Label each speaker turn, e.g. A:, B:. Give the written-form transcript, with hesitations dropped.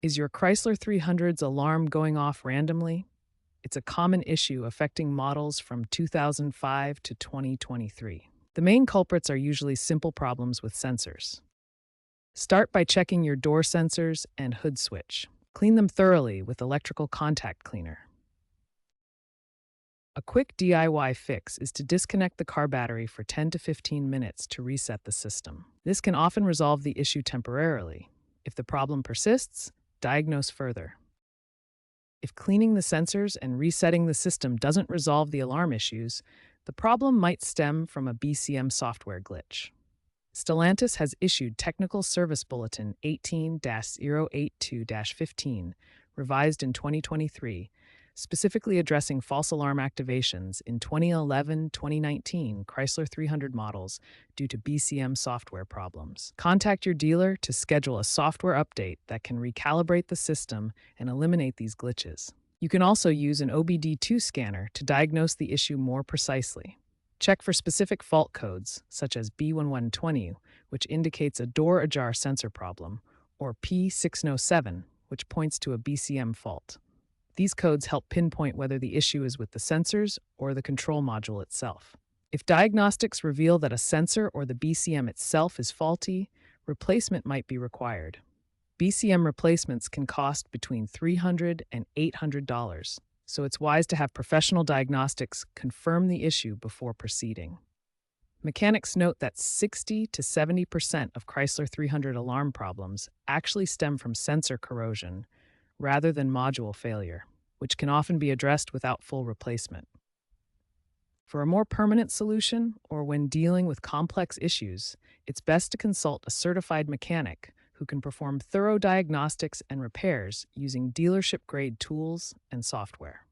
A: Is your Chrysler 300's alarm going off randomly? It's a common issue affecting models from 2005 to 2023. The main culprits are usually simple problems with sensors. Start by checking your door sensors and hood switch. Clean them thoroughly with electrical contact cleaner. A quick DIY fix is to disconnect the car battery for 10 to 15 minutes to reset the system. This can often resolve the issue temporarily. If the problem persists, diagnose further. If cleaning the sensors and resetting the system doesn't resolve the alarm issues, the problem might stem from a BCM software glitch. Stellantis has issued Technical Service Bulletin 18-082-15, revised in 2023, specifically addressing false alarm activations in 2011-2019 Chrysler 300 models due to BCM software problems. Contact your dealer to schedule a software update that can recalibrate the system and eliminate these glitches. You can also use an OBD2 scanner to diagnose the issue more precisely. Check for specific fault codes, such as B1120, which indicates a door Ajar sensor problem, or P607, which points to a BCM fault. These codes help pinpoint whether the issue is with the sensors or the control module itself. If diagnostics reveal that a sensor or the BCM itself is faulty, replacement might be required. BCM replacements can cost between $300 and $800, so it's wise to have professional diagnostics confirm the issue before proceeding. Mechanics note that 60 to 70% of Chrysler 300 alarm problems actually stem from sensor corrosion rather than module failure, which can often be addressed without full replacement. For a more permanent solution, or when dealing with complex issues, it's best to consult a certified mechanic who can perform thorough diagnostics and repairs using dealership-grade tools and software.